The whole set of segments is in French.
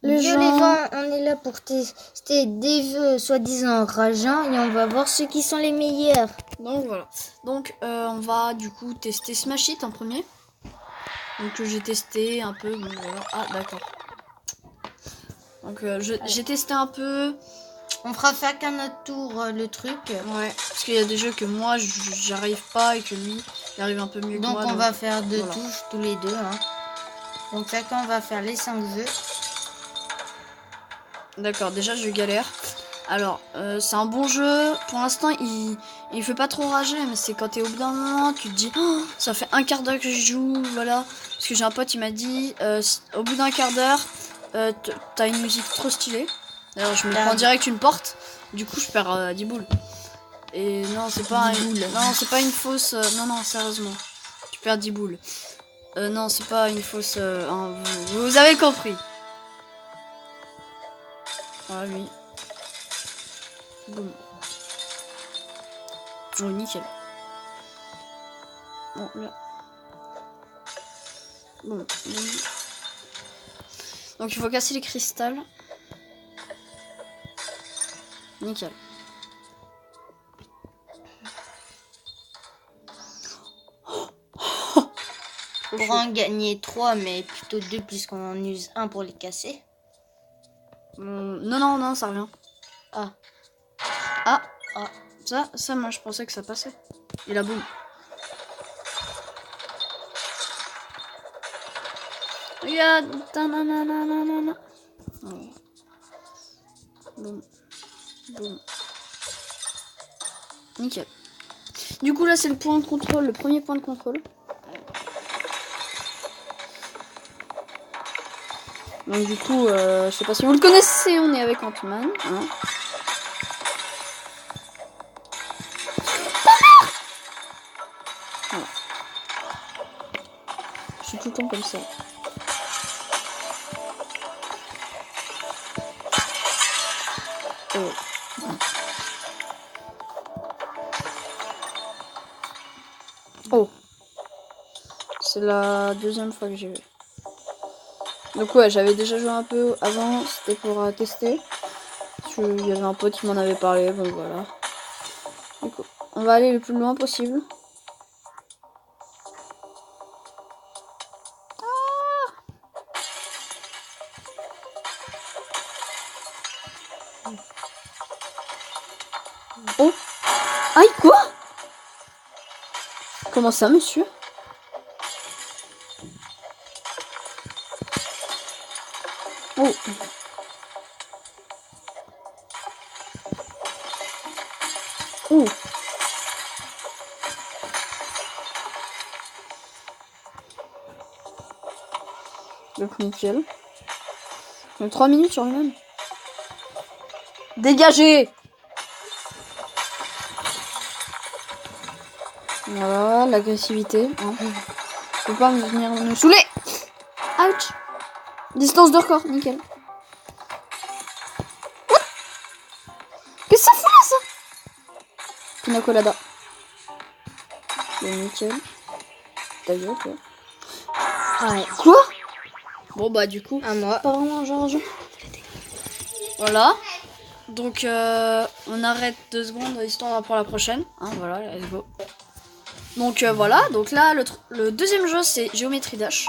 Yo les Yo gens. les gens, on est là pour tester des vœux soi-disant rageants et on va voir ceux qui sont les meilleurs. Donc voilà. Donc on va du coup tester Smash It en premier. Donc j'ai testé un peu. Donc, voilà. Ah d'accord. Donc j'ai testé un peu. On fera faire qu'à notre tour le truc. Ouais. Parce qu'il y a des jeux que moi j'arrive pas et que lui il arrive un peu mieux que Donc moi. on va faire deux voilà. touches tous les deux. Hein. Donc chacun va faire les 5 vœux. D'accord, déjà je galère. Alors, c'est un bon jeu. Pour l'instant, il fait pas trop rager, mais c'est quand t'es au bout d'un moment, tu te dis, oh, ça fait un quart d'heure que je joue, voilà. Parce que j'ai un pote, il m'a dit, au bout d'un quart d'heure, t'as une musique trop stylée. D'ailleurs, je me prends direct une porte. Du coup, je perds 10 boules. Et non, c'est pas non, c'est pas une fausse. Non, sérieusement, tu perds 10 boules. Non, c'est pas une fausse. Vous avez compris. Voilà, lui. Boum. Oh, nickel. Bon, là. Bon. Donc, il faut casser les cristals. Nickel. Pour en gagner 3, mais plutôt 2 puisqu'on en use un pour les casser. Non, ça revient. Ah. Ça, moi, je pensais que ça passait. Et là, boum. Regarde. Oh. Boum. Boum. Nickel. Du coup, là, c'est le point de contrôle, le premier point de contrôle. Donc, du coup, je sais pas si vous le connaissez, on est avec Ant-Man. Hein. Voilà. Je suis tout le temps comme ça. Oh. Oh. C'est la deuxième fois que j'ai vu. Donc ouais, j'avais déjà joué un peu avant, c'était pour tester. Il y avait un pote qui m'en avait parlé, donc voilà. Du coup, on va aller le plus loin possible. Oh. Aïe, quoi? Comment ça, monsieur? Oh. Oh. Donc nickel. Donc 3 minutes sur lui-même. Dégagez! Voilà, l'agressivité. Hein. Faut pas venir me saouler! Ouch! Distance de record, nickel. Qu'est-ce que ça fout là, ça? Pina colada. Bon, nickel. Ta gueule, quoi. Ouais. Quoi? Bon, bah, du coup, À moi. pas vraiment un genre de jeu. Voilà. Donc, on arrête 2 secondes histoire pour la prochaine. Hein, voilà, let's go. Donc, voilà. Donc là, le deuxième jeu, c'est Geometry Dash.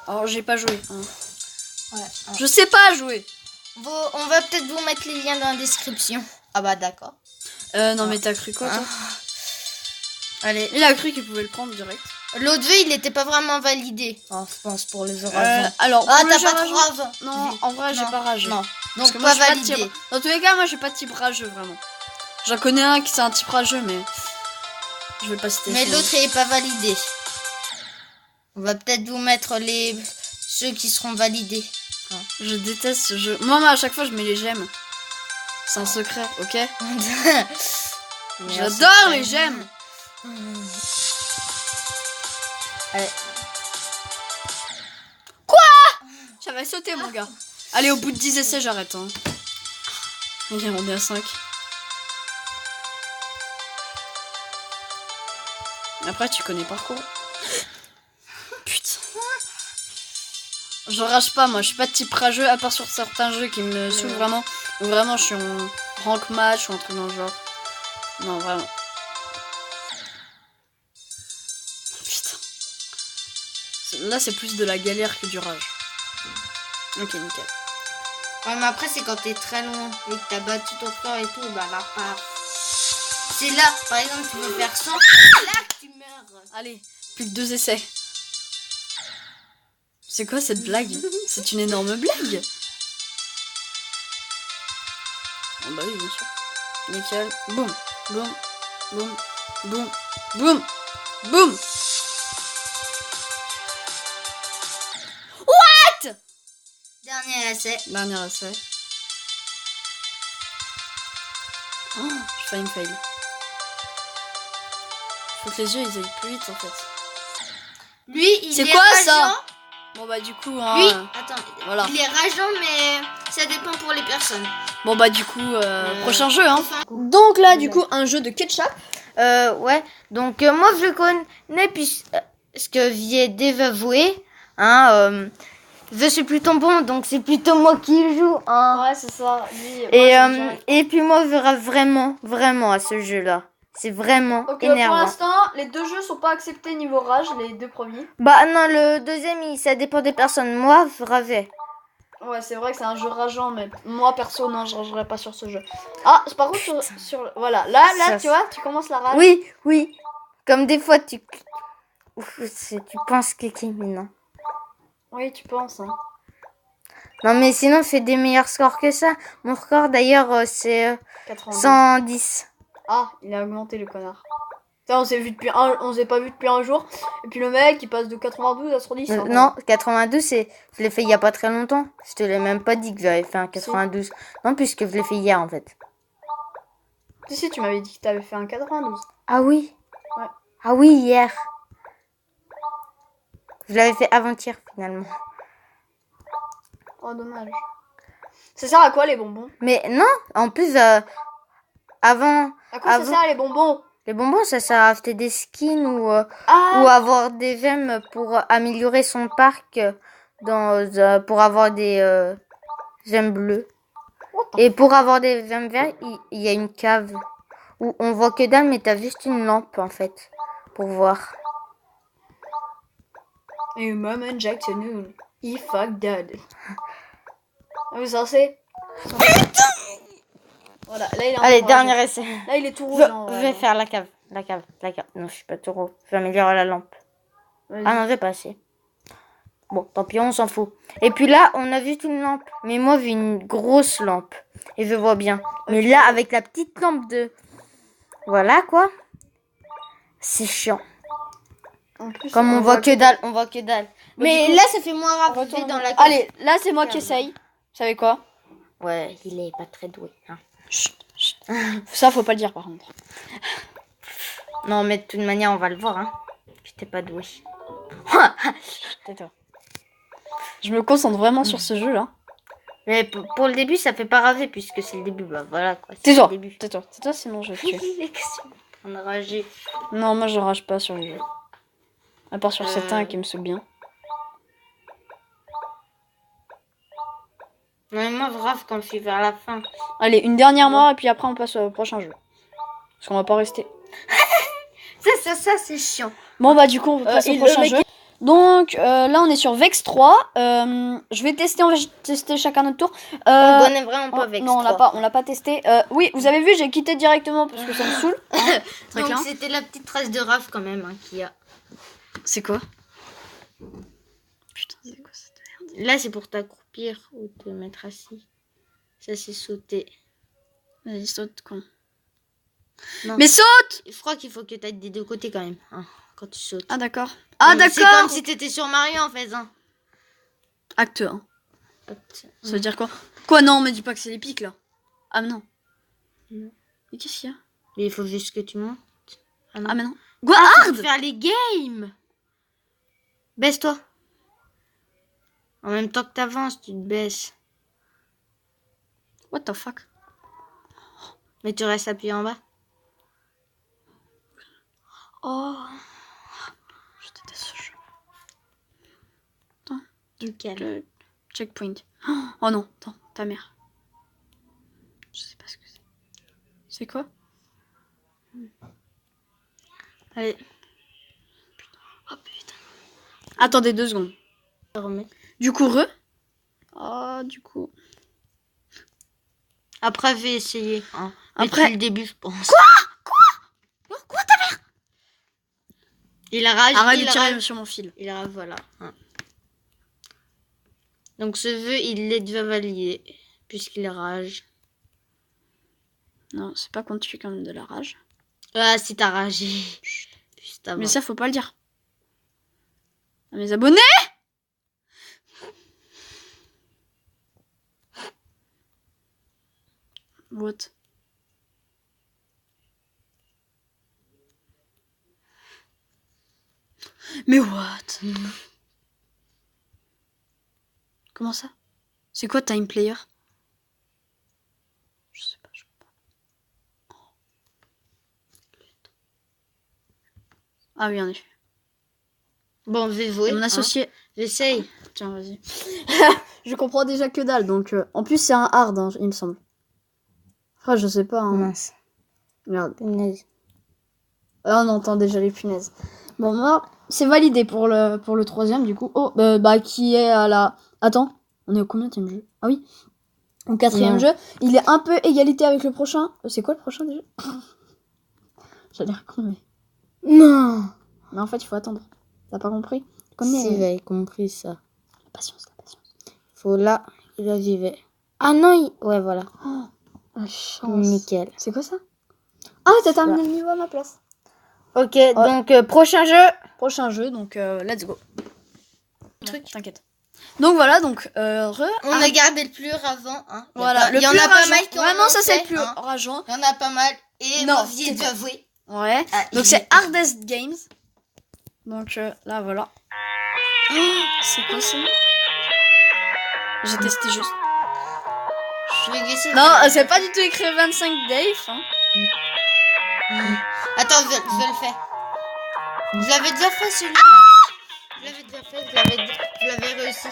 Alors, j'ai pas joué. Hein. Ouais. Je sais pas jouer. On va peut-être vous mettre les liens dans la description. Ah bah d'accord. Non, mais t'as cru quoi, toi? Allez. Il a cru qu'il pouvait le prendre direct. L'autre vœu, il n'était pas vraiment validé. Oh, je pense pour les orages. Alors, Ah, pour le t'as jeu pas trop rageux- rage. Non, en vrai, j'ai pas ragé. Non. Parce Donc que moi, pas j'ai validé. de type... Dans tous les cas, moi, j'ai pas de type rageux, vraiment. J'en connais un qui c'est un type rageux, mais je vais pas citer. Mais l'autre, il est pas validé. On va peut-être vous mettre ceux qui seront validés. Je déteste ce jeu. Moi, à chaque fois, je mets les j'aime. C'est un secret, ok? J'adore les j'aime. Allez. J'avais sauté, mon gars. Allez, au bout de 10 essais, j'arrête. Hein. Ok, on est à 5. Après, tu connais parcours. Putain. Je rage pas, moi. Je suis pas de type rageux, à part sur certains jeux qui me saoulent vraiment. Ou vraiment, je suis en rank match ou un truc dans le genre. Non, vraiment. Putain. Là, c'est plus de la galère que du rage. Ok, nickel. Ouais, mais après, c'est quand t'es très loin et que t'as battu ton score et tout, bah là, pas. C'est là, par exemple, tu veux faire 100, là que tu meurs. Allez, plus que 2 essais. C'est quoi cette blague? C'est une énorme blague. Oh bah oui, bien sûr. Nickel. Boum, boum, boum, boum, boum, boum. What? Dernier essai. Dernier essai. Oh, j'ai failli me fail. Faut que les yeux ils aillent plus vite en fait. Lui, il C'est est quoi rageant. ça? Bon bah du coup, hein, Lui, attends, voilà. il est rageant, mais ça dépend pour les personnes. Bon bah du coup, prochain jeu, hein. Donc là, du coup, un jeu de ketchup. Ouais, donc moi je le connais puisque j'y ai déjà joué. Hein, je suis plutôt bon, donc c'est plutôt moi qui joue. Hein. Ouais, c'est ça. Lui, Et puis moi je rêve vraiment à ce jeu-là. C'est vraiment donc pour énervant. l'instant, les deux jeux sont pas acceptés niveau rage, les deux premiers. Bah non, le deuxième, ça dépend des personnes. Moi, je rêvais. Ouais, c'est vrai que c'est un jeu rageant, mais moi perso, non, je ragerais pas sur ce jeu. Ah, par contre, voilà, là, Ça, tu vois, tu commences la rage. Oui. Comme des fois, tu penses que mais non. Oui, tu penses, hein. Non, mais sinon, je fais des meilleurs scores que ça. Mon score, d'ailleurs, c'est 92. 110. Ah, il a augmenté le connard. Ça, on s'est pas vu depuis un jour. Et puis le mec, il passe de 92 à 110. Hein. Non, 92, je l'ai fait il y a pas très longtemps. Je te l'ai même pas dit que j'avais fait un 92. Non, puisque je l'ai fait hier, en fait. Si, tu m'avais dit que t'avais fait un 92. Ah oui? Ouais. Ah oui, hier. Je l'avais fait avant-hier, finalement. Oh, dommage. Ça sert à quoi les bonbons? Mais non, en plus, avant... À quoi ça sert les bonbons? Les bonbons, ça sert à acheter des skins ou Ah, avoir des gemmes pour améliorer son parc pour avoir des gemmes bleues. Et pour avoir des gemmes vertes, il y a une cave où on voit que dalle, mais t'as juste une lampe en fait pour voir. a moment Jackson, he fuck dad. Ah, mais ça c'est. Voilà, là il est Allez, dernier essai. Là il est tout rouge. Je vais faire la cave. Non, je suis pas trop rouge. Je vais améliorer la lampe. Ah non, j'ai pas assez. Bon, tant pis, on s'en fout. Et puis là, on a juste une lampe. Mais moi, j'ai une grosse lampe. Et je vois bien. Mais là, avec la petite lampe de... Voilà, quoi. C'est chiant. En plus, Comme on voit que dalle, on voit que dalle. Mais coup, là, ça fait moins rapide dans la cave. Allez, là c'est moi qui essaye. Vous savez quoi? Ouais, il est pas très doué. Hein. Chut, chut. Ça, faut pas le dire par contre. Non, mais de toute manière, on va le voir. Hein. J'étais pas doué. Tais-toi. Je me concentre vraiment sur ce jeu là. Mais pour le début, ça fait pas rager puisque c'est le début. Bah voilà quoi. Tais-toi, tais-toi, sinon je vais te tuer. On a ragé. Non, moi je rage pas sur les jeux. À part sur certains qui me saoulent bien. Non, mais moi, je rage quand je suis vers la fin. Allez, une dernière mort et puis après on passe au prochain jeu. Parce qu'on va pas rester. Ça, c'est chiant. Bon bah du coup on va passer au prochain jeu. Donc là on est sur Vex 3. On va tester chacun notre tour. On connaît vraiment pas Vex 3. Non, on l'a pas testé. Oui, vous avez vu, j'ai quitté directement parce que ça me saoule. Hein. Donc c'était la petite trace de raf quand même hein, qu'il y a. C'est quoi? Putain, c'est quoi cette merde? Là c'est pour t'accroupir ou te mettre assis. Ça c'est sauter. Vas-y, saute con. Non. Mais saute! Je crois qu'il faut que tu ailles des deux côtés quand même. Hein, quand tu sautes. Ah d'accord. Ah Donc, d'accord. C'est comme si t'étais sur Mario en fait. Hein. Acte 1. Ça veut dire quoi? Quoi non, mais dis pas que c'est l'épique là. Ah mais non. Non. Mais qu'est-ce qu'il y a? Mais il faut juste que tu montes. Ah mais non. Quoi faut faire les games. Baisse-toi. En même temps que t'avances, tu te baisses. What the fuck? Mais tu restes appuyé en bas. Oh. Je déteste ce jeu. Attends. Nickel. Checkpoint. Oh non, attends, ta mère. Je sais pas ce que c'est. C'est quoi? Allez. Oh putain. Attendez 2 secondes. Du coup, Oh, du coup. Après, je vais essayer. Hein. Après- Depuis le début, je pense. Quoi ta mère? Il rage. Arrête il de tirer rage. sur mon fil. Il rage, voilà. Hein. Donc, ce vœu, il est déjà validé. Puisqu'il rage. Non, c'est pas quand tu fais quand même de la rage. Ah, si t'as ragé. Juste avant. Mais ça, faut pas le dire. À mes abonnés. What? Mais what? Comment ça? C'est quoi Time Player? Je sais pas, je sais pas. Ah oui, en effet. Bon, je vais jouer. Mon hein. associé. J'essaye. Tiens, vas-y. Je comprends déjà que dalle, donc... En plus, c'est un hard, hein, il me semble. Enfin, je sais pas. Hein. Mince. Merde. Punaise. Ah, on entend déjà les punaises. Bon, moi, c'est validé pour le 3e, du coup. Oh, bah, qui est à la... Attends, on est au combienième jeu? Ah oui. Au 4e Non. jeu. Il est un peu égalité avec le prochain. C'est quoi le prochain, déjà? J'allais con, mais... Non. Mais en fait, il faut attendre. T'as pas compris? Tu connais, Si, j'avais compris ça. la patience, la patience. Faut là, là j'y vais. Ah non, ouais, voilà. Oh, la chance. Nickel. C'est quoi ça? Ah, t'as terminé le niveau à ma place. Ok, donc prochain jeu. Prochain jeu, donc let's go. Truc, t'inquiète. Donc voilà, donc On a gardé le plus rageant. Hein. voilà, Il y en plus a pas rageant. mal qui ont Vraiment, ça c'est le fait, plus hein. rageant. Il y en a pas mal. Et Non, moi, j'y ai c'est déjà joué. Ouais. Ah, Donc c'est Hardest Games. Donc là voilà. Oh, c'est quoi ça? J'ai testé juste. Je vais glisser. Non, c'est pas du tout écrit 25 Dave. Hein. Attends, je vais le faire. Je l'avais déjà fait celui-là. Je l'avais déjà fait, je l'avais réussi.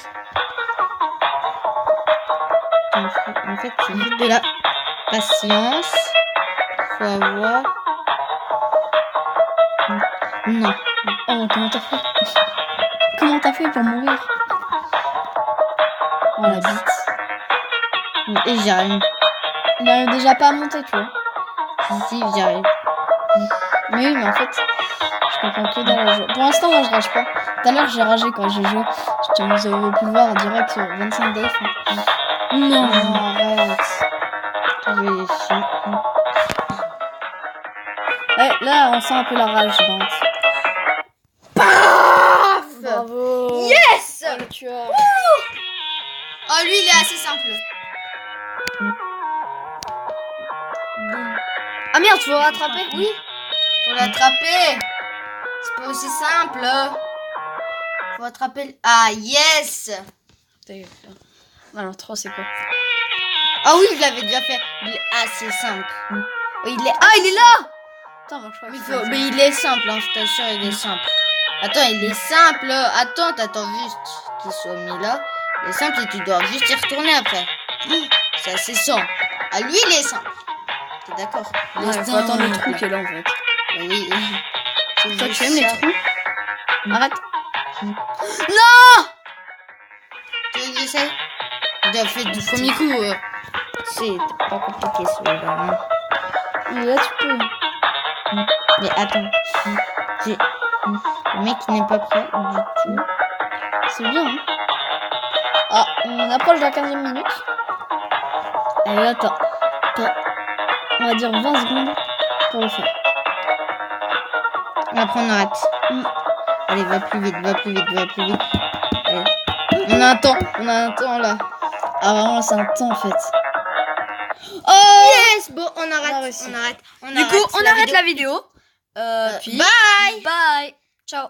En fait, c'est juste de la patience. Faut avoir. Non. Oh, comment t'as fait? Comment t'as fait pour mourir? Oh la bite. Et j'arrive. Il arrive déjà pas à monter, tu vois. Si, j'arrive. Mais oui, mais en fait, je comprends que dalle à jouer. Pour l'instant, moi, je rage pas. Tout à l'heure, j'ai ragé quand j'ai joué. Vous avez pu le voir en direct sur 25 Dave. Hein. Non, arrête. Ouais, là, on sent un peu la rage dans. Paf! Bravo. Yes! Oh, le tueur. Oh, lui, il est assez simple. Ah merde, tu veux rattraper? Oui. Faut l'attraper. C'est pas aussi simple. Faut attraper. Ah, yes! Alors, 3, c'est quoi? Ah oui, je l'avais déjà fait. Il est assez simple. Oui, il est. Ah, il est là! Attends, moi, je crois que Mais il est simple, hein, je t'assure, il est simple. Attends, il est simple. Attends, t'attends juste qu'il soit mis là. Il est simple et tu dois juste y retourner après. C'est assez simple. Ah, lui, il est simple. T'es d'accord? Il faut attendre le trou qui est là, en fait. Oui. Toi, tu aimes les trous? Arrête. Tu veux que j'essaye? J'ai fait du premier coup. C'est pas compliqué celui-là. Hein. Mais là, tu peux. Mais attends. Le mec n'est pas prêt du tout. C'est bien, hein? Ah, on approche de la 15e minute. Et là, t'as, on va dire 20 secondes pour le faire. Et après, on arrête. Allez, va plus vite, va plus vite, va plus vite. Allez. On a un temps là. Ah, vraiment, c'est un temps, en fait. Oh yes! Bon, on On a arrête, réussi. on arrête. Du coup, on arrête la vidéo. Puis, Bye! bye. Ciao.